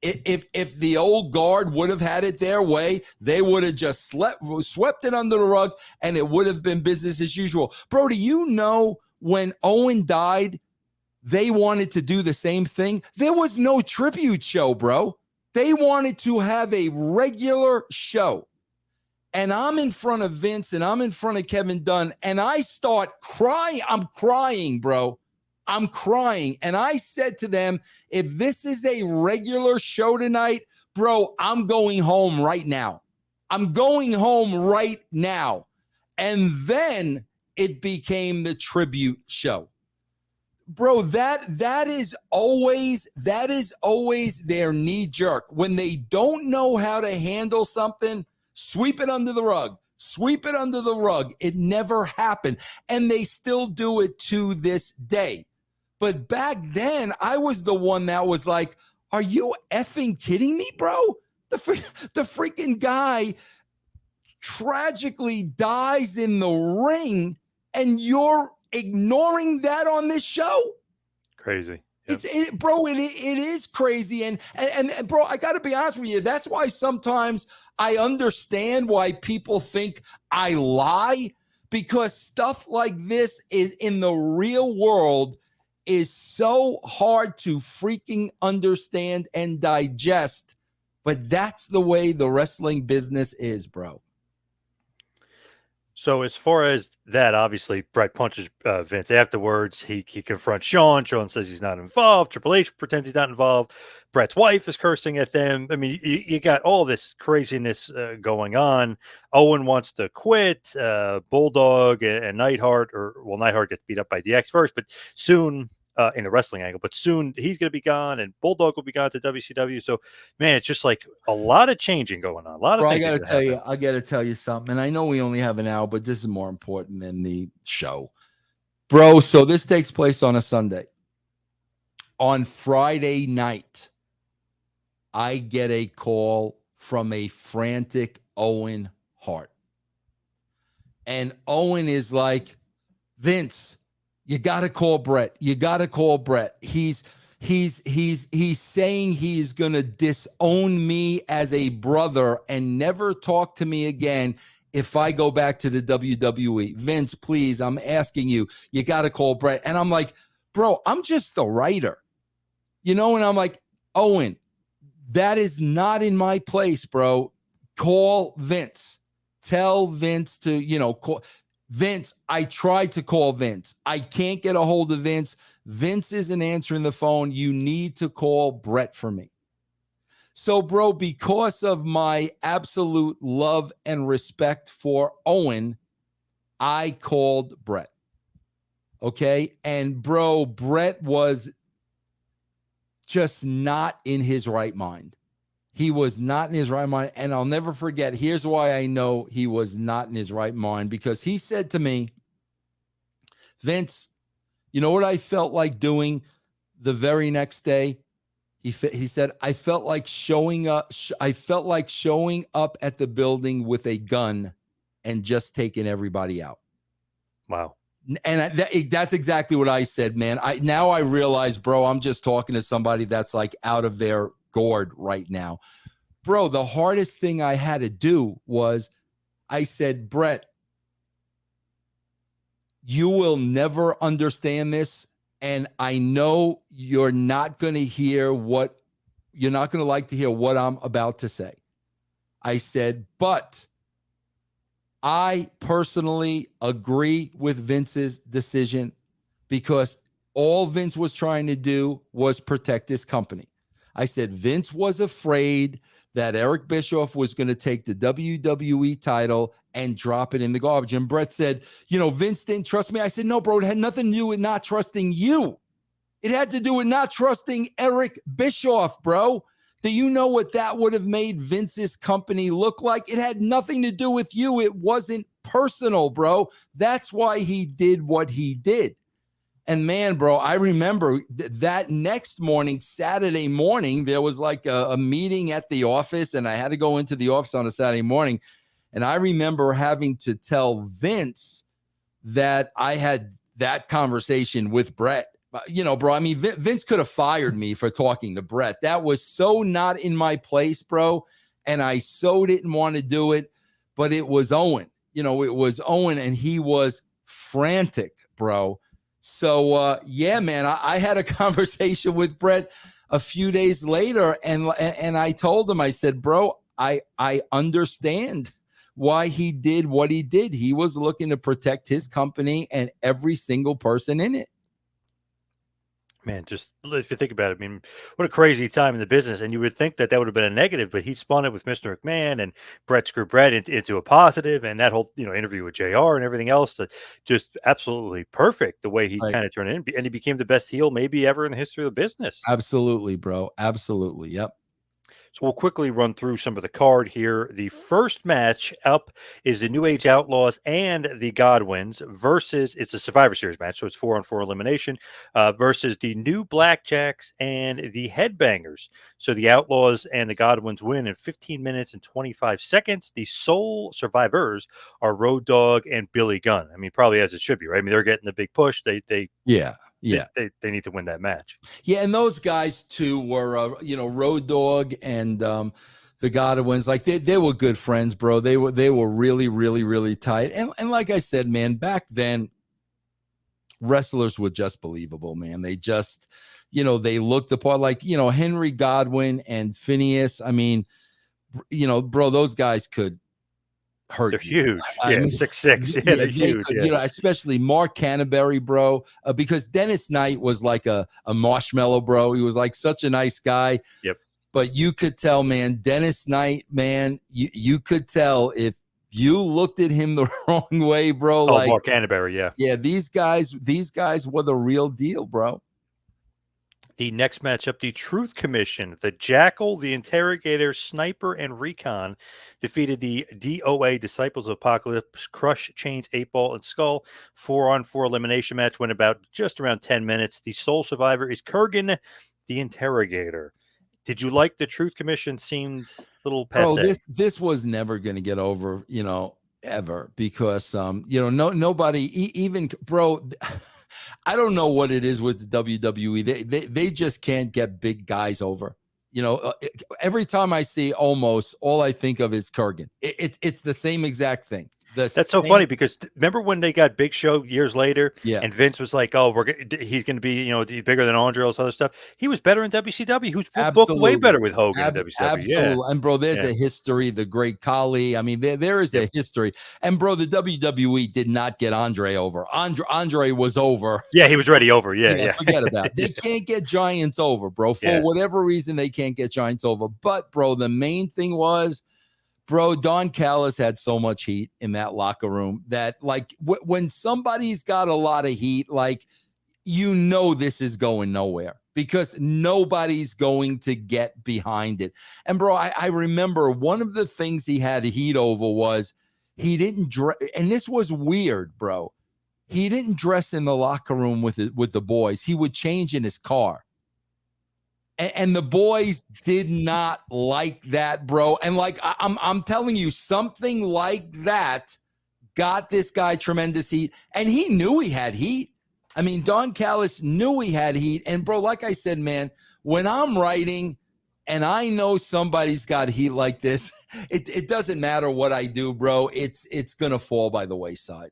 if the old guard would have had it their way. They would have just swept it under the rug, and it would have been business as usual. Bro, do you know when Owen died, they wanted to do the same thing? There was no tribute show, bro. They wanted to have a regular show. And I'm in front of Vince, and I'm in front of Kevin Dunn, and I start crying. I'm crying, bro. I'm crying. And I said to them, if this is a regular show tonight, bro, I'm going home right now. I'm going home right now. And then it became the tribute show. Bro, that is always their knee jerk. When they don't know how to handle something, sweep it under the rug. Sweep it under the rug. It never happened. And they still do it to this day. But back then, I was the one that was like, are you effing kidding me, bro? The freaking guy tragically dies in the ring, and you're ignoring that on this show? Crazy. Yep. It is crazy. And bro, I got to be honest with you. That's why sometimes I understand why people think I lie, because stuff like this is in the real world is so hard to freaking understand and digest. But that's the way the wrestling business is, bro. So as far as that, obviously, Bret punches Vince. Afterwards, he confronts Shawn. Shawn says he's not involved. Triple H pretends he's not involved. Bret's wife is cursing at them. I mean, you got all this craziness going on. Owen wants to quit. Bulldog and Neidhart, Neidhart gets beat up by DX first, but soon in the wrestling angle, but soon he's going to be gone, and Bulldog will be gone to WCW. So, man, it's just like a lot of changing going on. A lot of Bro, things. I got to tell you something. And I know we only have an hour, but this is more important than the show. Bro, so this takes place on a Sunday. On Friday night, I get a call from a frantic Owen Hart. And Owen is like, Vince, you got to call Bret. You got to call Bret. He's saying he's going to disown me as a brother and never talk to me again if I go back to the WWE. Vince, please, I'm asking you, you got to call Bret. And I'm like, bro, I'm just the writer, and I'm like, Owen, that is not in my place, bro. Call Vince. Tell Vince to, call Vince. I tried to call Vince. I can't get a hold of Vince. Vince isn't answering the phone. You need to call Bret for me. So, bro, because of my absolute love and respect for Owen, I called Bret. Okay. And, bro, Bret was just not in his right mind. He was not in his right mind. And I'll never forget. Here's why I know he was not in his right mind, because he said to me, Vince, you know what I felt like doing the very next day? He said, I felt like showing up. I felt like showing up at the building with a gun and just taking everybody out. Wow. And that's exactly what I said, man. Now I realize, bro, I'm just talking to somebody that's like out of their gourd right now. Bro, the hardest thing I had to do was I said, Bret, you will never understand this. And I know you're not going to like to hear what I'm about to say. I said, but I personally agree with Vince's decision, because all Vince was trying to do was protect his company. I said, Vince was afraid that Eric Bischoff was going to take the WWE title and drop it in the garbage. And Bret said, Vince didn't trust me. I said, no, bro, it had nothing to do with not trusting you. It had to do with not trusting Eric Bischoff, bro. Do you know what that would have made Vince's company look like? It had nothing to do with you. It wasn't personal, bro. That's why he did what he did. And man, bro, I remember that next morning, Saturday morning, there was like a meeting at the office, and I had to go into the office on a Saturday morning. And I remember having to tell Vince that I had that conversation with Bret. Bro, I mean, Vince could have fired me for talking to Bret. That was so not in my place, bro. And I so didn't want to do it, but it was Owen. It was Owen, and he was frantic, bro. So, yeah, man, I had a conversation with Bret a few days later, and I told him, I said, bro, I understand why he did what he did. He was looking to protect his company and every single person in it. Man, just if you think about it, I mean, what a crazy time in the business. And you would think that would have been a negative, but he spun it with Mr. McMahon, and Bret screwed Bret into a positive, and that whole, interview with JR and everything else, just absolutely perfect the way he Right. kind of turned in. And he became the best heel maybe ever in the history of the business. Absolutely, bro. Absolutely. Yep. So we'll quickly run through some of the card here. The first match up is the New Age Outlaws and the Godwins versus, it's a Survivor Series match, so it's 4-on-4 elimination, versus the new Blackjacks and the Headbangers. So the Outlaws and the Godwins win in 15 minutes and 25 seconds. The sole survivors are Road Dogg and Billy Gunn. I mean, probably as it should be, right? I mean, they're getting the big push. They need to win that match. Yeah, and those guys too were, Road Dogg and the Godwins. Like they were good friends, bro. They were really, really, really tight. And like I said, man, back then, wrestlers were just believable, man. They just, they looked the part. Like Henry Godwin and Phineas. I mean, bro, those guys could hurt. They're huge. I mean, 6'6". Yeah, they're huge. Could, especially Mark Canterbury, bro, because Dennis Knight was like a marshmallow, bro. He was like such a nice guy. Yep. But you could tell, man, Dennis Knight, man, you could tell if you looked at him the wrong way, bro. Oh, like Mark Canterbury, yeah. Yeah, these guys were the real deal, bro. The next matchup, the Truth Commission, the Jackal, the Interrogator, Sniper, and Recon defeated the DOA, Disciples of Apocalypse, Crush, Chains, 8-Ball, and Skull. 4-on-4 elimination match went about just around 10 minutes. The sole survivor is Kurgan, the Interrogator. Did you like the Truth Commission? Seemed a little Bro, passe. this was never going to get over, ever, because nobody even bro. I don't know what it is with the WWE. They just can't get big guys over. Every time I see Almost, all I think of is Kurgan. It's the same exact thing. That's so funny because remember when they got Big Show years later, Yeah. and Vince was like, "Oh, he's going to be bigger than Andre, all this other stuff." He was better in WCW. Who's booked way better with Hogan in WCW. Absolutely. Yeah. And bro, there's Yeah. a history. The Great Khali. I mean, there is a history. And bro, the WWE did not get Andre over. Andre was over. Yeah, he was already over. Yeah. Forget about it. They can't get Giants over, bro. For whatever reason, they can't get Giants over. But bro, the main thing was, bro, Don Callis had so much heat in that locker room that, like, when somebody's got a lot of heat, like, this is going nowhere because nobody's going to get behind it. And, bro, I remember one of the things he had heat over was he didn't dress, and this was weird, bro. He didn't dress in the locker room with the boys. He would change in his car. And the boys did not like that, bro. And like I'm telling you, something like that got this guy tremendous heat. And he knew he had heat. I mean, Don Callis knew he had heat. And bro, like I said, man, when I'm writing and I know somebody's got heat like this, it doesn't matter what I do, bro. It's gonna fall by the wayside.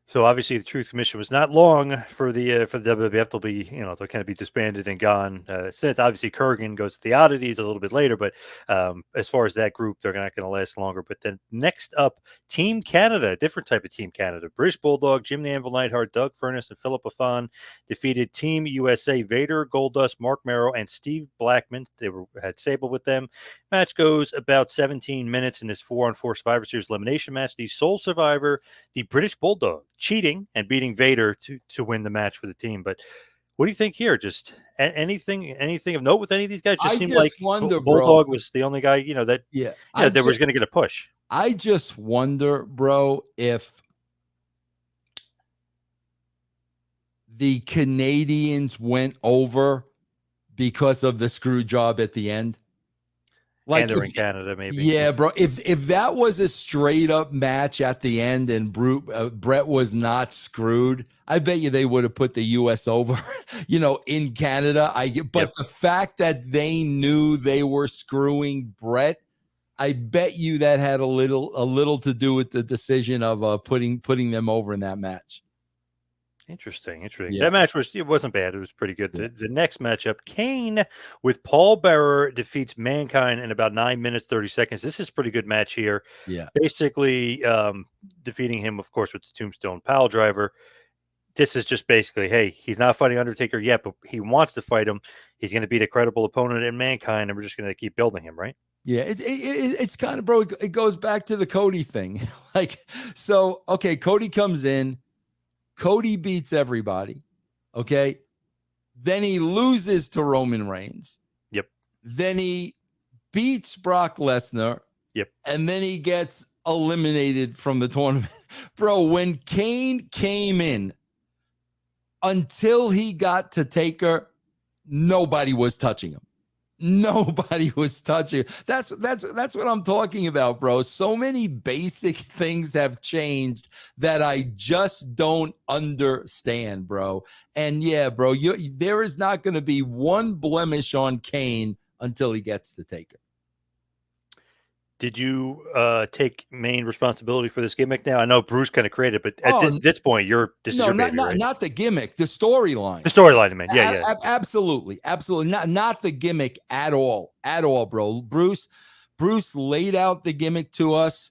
So obviously the Truth Commission was not long for the WWF. They'll be, they'll kind of be disbanded and gone. Since obviously Kurgan goes to the oddities a little bit later, but as far as that group, they're not going to last longer. But then next up, Team Canada, a different type of Team Canada. British Bulldog, Jim the Anvil Neidhart, Doug Furnace, and Philip Afan defeated Team USA, Vader, Goldust, Mark Merrow, and Steve Blackman. They had Sable with them. Match goes about 17 minutes in this 4-on-4 Survivor Series elimination match. The sole survivor, the British Bulldog, cheating and beating Vader to win the match for the team. But what do you think here? Just anything of note with any of these guys? Just seemed like Bulldog was the only guy, that was going to get a push. I just wonder, bro, if the Canadians went over because of the screw job at the end. Like, and they're in Canada, maybe. Yeah, bro. If that was a straight up match at the end and Bret was not screwed, I bet you they would have put the U.S. over, in Canada. But the fact that they knew they were screwing Bret, I bet you that had a little to do with the decision of putting them over in that match. Interesting. Yeah. That match wasn't bad. It was pretty good. Yeah. The next matchup, Kane with Paul Bearer defeats Mankind in about 9 minutes, 30 seconds. This is a pretty good match here. Yeah. Basically defeating him, of course, with the Tombstone Pile Driver. This is just basically, hey, he's not fighting Undertaker yet, but he wants to fight him. He's going to beat a credible opponent in Mankind, and we're just going to keep building him, right? Yeah, it's kind of, bro, it goes back to the Cody thing. Okay, Cody comes in. Cody beats everybody, okay? Then he loses to Roman Reigns. Yep. Then he beats Brock Lesnar. Yep. And then he gets eliminated from the tournament. Bro, when Kane came in, until he got to Taker, nobody was touching him. Nobody was touching. That's what I'm talking about, bro. So many basic things have changed that I just don't understand, bro. And yeah, bro, there is not going to be one blemish on Kane until he gets to Taker. Did you take main responsibility for this gimmick now? I know Bruce kind of created it, but at this point, this is your baby, right? Not the gimmick, the storyline. The storyline, I mean. Yeah. Absolutely. Not the gimmick at all, bro. Bruce laid out the gimmick to us,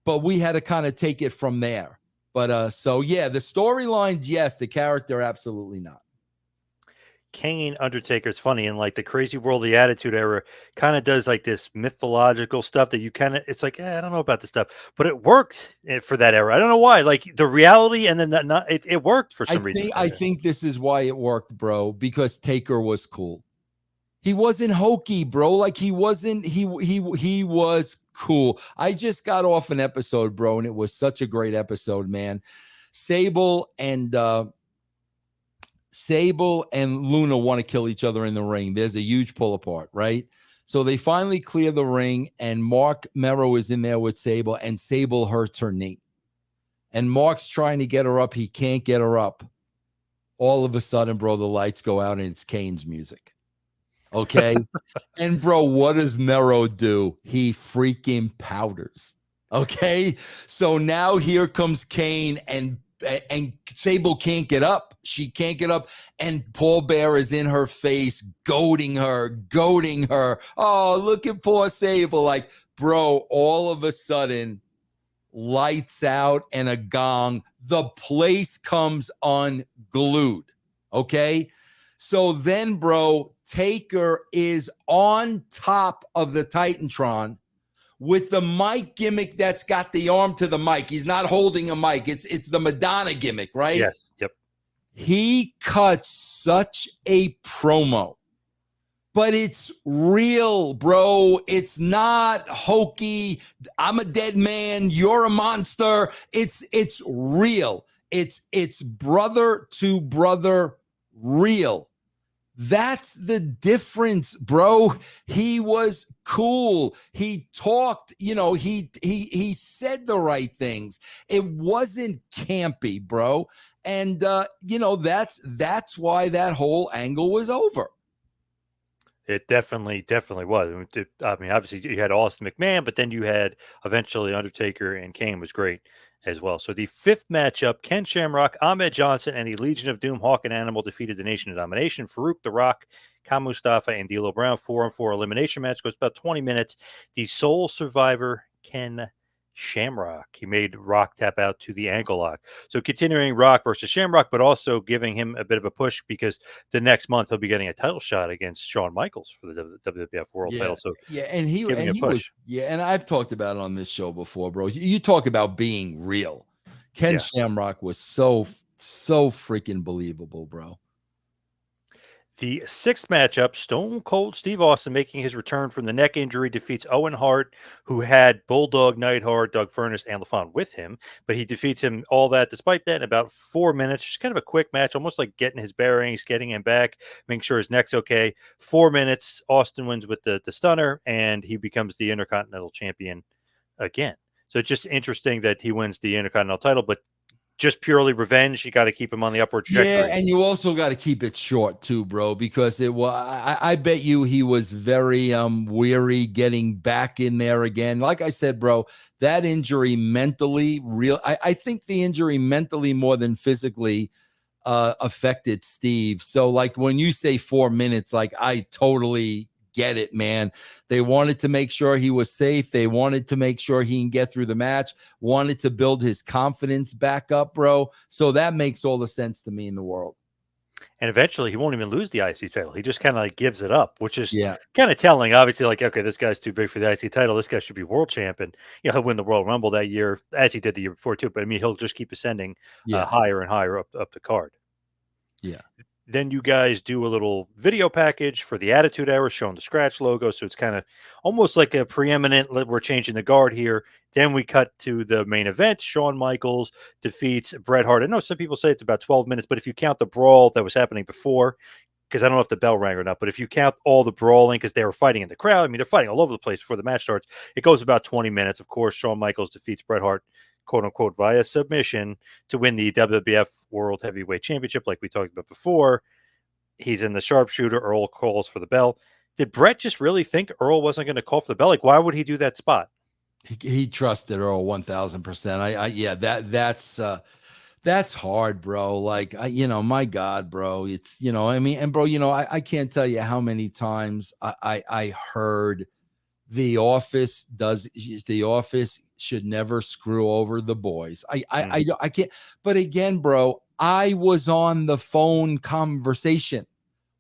but we had to kind of take it from there. But the storylines, yes. The character, absolutely not. Kane Undertaker. It's funny in like the crazy world of the Attitude Era kind of does like this mythological stuff that you kind of it's like I don't know about this stuff, but it worked for that era. I don't know why. Like the reality and then that not it worked for some reason. I think this is why it worked, bro, because Taker was cool. He wasn't hokey, bro. Like he wasn't, he was cool. I just got off an episode, bro, and it was such a great episode, man. Sable and Luna want to kill each other in the ring. There's a huge pull apart, right? So they finally clear the ring, and Mark Merrow is in there with Sable, and Sable hurts her knee. And Mark's trying to get her up. He can't get her up. All of a sudden, bro, the lights go out, and it's Kane's music. Okay. And bro, what does Merrow do? He freaking powders. Okay. So now here comes Kane, and Sable can't get up. She can't get up. And Paul Bear is in her face, goading her. Oh, look at poor Sable. Like, bro, all of a sudden, lights out and a gong. The place comes unglued. Okay. So then, bro, Taker is on top of the Titantron with the mic gimmick that's got the arm to the mic. He's not holding a mic. It's the Madonna gimmick, right? Yes. Yep. He cuts such a promo, but it's real, bro. It's not hokey. I'm a dead man. You're a monster. It's real. It's brother to brother real. That's the difference, bro. He was cool. He talked, he said the right things. It wasn't campy, bro. And that's why that whole angle was over. It definitely was. I mean, obviously you had Austin McMahon, but then you had eventually Undertaker and Kane was great as well. So the fifth matchup, Ken Shamrock, Ahmed Johnson, and the Legion of Doom, Hawk and Animal defeated the Nation of Domination, Farouk, The Rock, Khan Mustafa, and D'Lo Brown. 4-on-4 elimination match goes about 20 minutes. The sole survivor, Ken Shamrock. He made Rock tap out to the ankle lock. So continuing Rock versus Shamrock, but also giving him a bit of a push because the next month he'll be getting a title shot against Shawn Michaels for the WWF World Title. So and he was and I've talked about it on this show before, bro. You talk about being real. Ken Shamrock was so freaking believable, bro. The sixth matchup, Stone Cold Steve Austin making his return from the neck injury, defeats Owen Hart, who had Bulldog, Neidhart, Doug Furnas, and LaFon with him. But he defeats him, all that, despite that, in about 4 minutes. Just kind of a quick match, almost like getting his bearings, getting him back, making sure his neck's okay. 4 minutes, Austin wins with the stunner, and he becomes the Intercontinental Champion again. So it's just interesting that he wins the Intercontinental title, but just purely revenge. You got to keep him on the upward trajectory. Yeah, and you also got to keep it short too, bro, because it was. I bet you he was very weary getting back in there again. Like I said, bro, that injury mentally, I think the injury mentally more than physically affected Steve. So, like when you say 4 minutes, like I totally get it, man. They wanted to make sure he was safe. They wanted to make sure he can get through the match, wanted to build his confidence back up, bro. So that makes all the sense to me in the world. And eventually he won't even lose the IC title. He just kind of like gives it up, which is kind of Yeah. telling. Obviously, like, okay, this guy's too big for the IC title. This guy should be world champ. And, he'll win the Royal Rumble that year, as he did the year before, too. But, I mean, he'll just keep ascending higher and higher up the card. Yeah. Then you guys do a little video package for the Attitude Era showing the scratch logo. So it's kind of almost like a preeminent, we're changing the guard here. Then we cut to the main event. Shawn Michaels defeats Bret Hart. I know some people say it's about 12 minutes, but if you count the brawl that was happening before, because I don't know if the bell rang or not, but if you count all the brawling, because they were fighting in the crowd, I mean, they're fighting all over the place before the match starts, it goes about 20 minutes. Of course, Shawn Michaels defeats Bret Hart, quote unquote, via submission to win the WWF World Heavyweight Championship, like we talked about before. He's in the sharpshooter. Earl calls for the bell. Did Bret just really think Earl wasn't going to call for the bell? Like, why would he do that spot? He trusted Earl 1000%. That's hard, bro. Like, my God, bro. It's, I mean, and bro, I can't tell you how many times I heard the office should never screw over the boys. I can't. But again, bro, I was on the phone conversation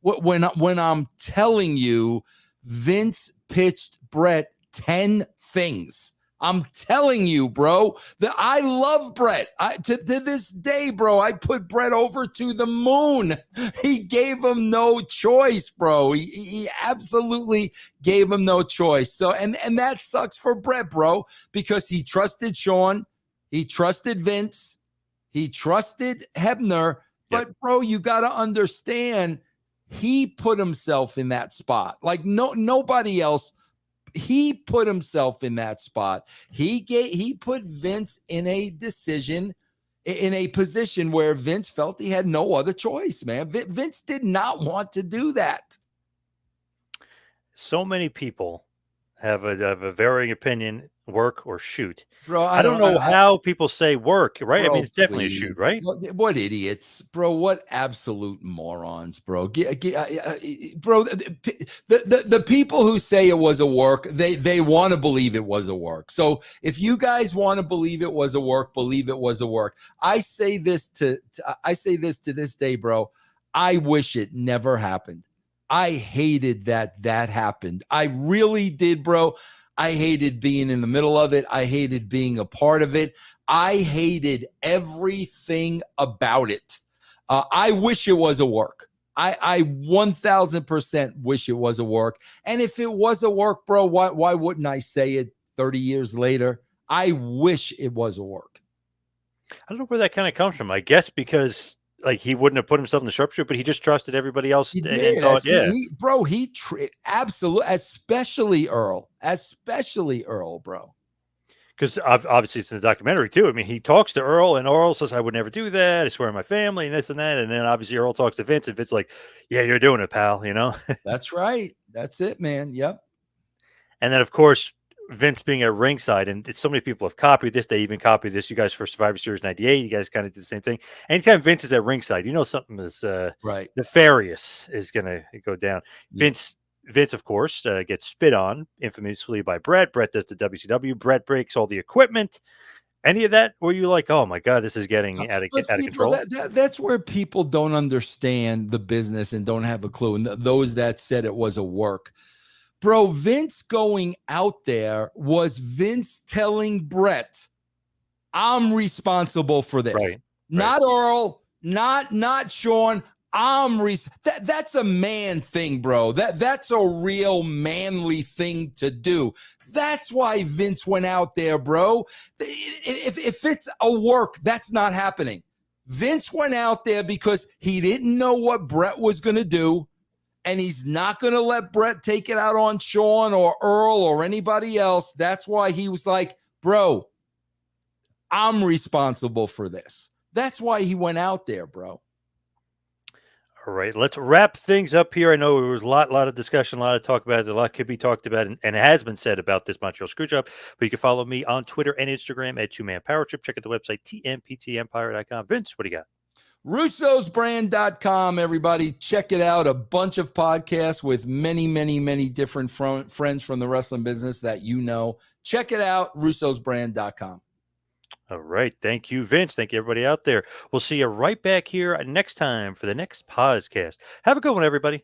When I'm telling you, Vince pitched Bret 10 things. I'm telling you, bro, that I love Bret. To this day, bro, I put Bret over to the moon. He gave him no choice, bro. He absolutely gave him no choice. So, and that sucks for Bret, bro, because he trusted Shawn, he trusted Vince, he trusted Hebner. But, bro, you got to understand, he put himself in that spot. Like nobody else. He put himself in that spot. He put Vince in a position where Vince felt he had no other choice, man. Vince did not want to do that. So many people have a varying opinion, work or shoot. Bro, I don't know how people say work, right? Bro, I mean, it's definitely a shoot, right? What idiots, bro. What absolute morons, bro. Bro, the people who say it was a work, they want to believe it was a work. So if you guys want to believe it was a work, believe it was a work. I say this to this day, bro. I wish it never happened. I hated that happened. I really did, bro. I hated being in the middle of it. I hated being a part of it. I hated everything about it. I wish it was a work. I 1000% wish it was a work. And if it was a work, bro, why wouldn't I say it 30 years later? I wish it was a work. I don't know where that kind of comes from. I guess because like he wouldn't have put himself in the sharpshooter, but he just trusted everybody else and thought, absolutely, especially Earl, bro. Because obviously it's in the documentary too. I mean, he talks to Earl, and Earl says, "I would never do that. I swear on my family, and this and that." And then obviously Earl talks to Vince, and Vince's like, "Yeah, you're doing it, pal." You know. That's right. That's it, man. Yep. And then of course Vince being at ringside, and so many people have copied this. They even copied this. You guys for Survivor Series '98, you guys kind of did the same thing. Anytime Vince is at ringside, you know something is right nefarious is going to go down. Yeah. Vince, of course, gets spit on infamously by Bret. Bret does the WCW. Bret breaks all the equipment. Any of that? Were you like, oh my god, this is getting out of control? Bro, that's where people don't understand the business and don't have a clue. And those that said it was a work. Bro, Vince going out there was Vince telling Bret, I'm responsible for this. Right. Not Earl, not Shawn. That's a man thing, bro. That's a real manly thing to do. That's why Vince went out there, bro. If it's a work, that's not happening. Vince went out there because he didn't know what Bret was going to do. And he's not going to let Bret take it out on Shawn or Earl or anybody else. That's why he was like, bro, I'm responsible for this. That's why he went out there, bro. All right, let's wrap things up here. I know there was a lot of discussion, a lot of talk about it. A lot could be talked about, and it has been said about this Montreal Screwjob. But you can follow me on Twitter and Instagram at 2Man Power Trip. Check out the website, tmptempire.com. Vince, what do you got? Russo'sBrand.com, everybody. Check it out. A bunch of podcasts with many, many, many different friends from the wrestling business that you know. Check it out, Russo'sBrand.com. All right. Thank you, Vince. Thank you, everybody out there. We'll see you right back here next time for the next podcast. Have a good one, everybody.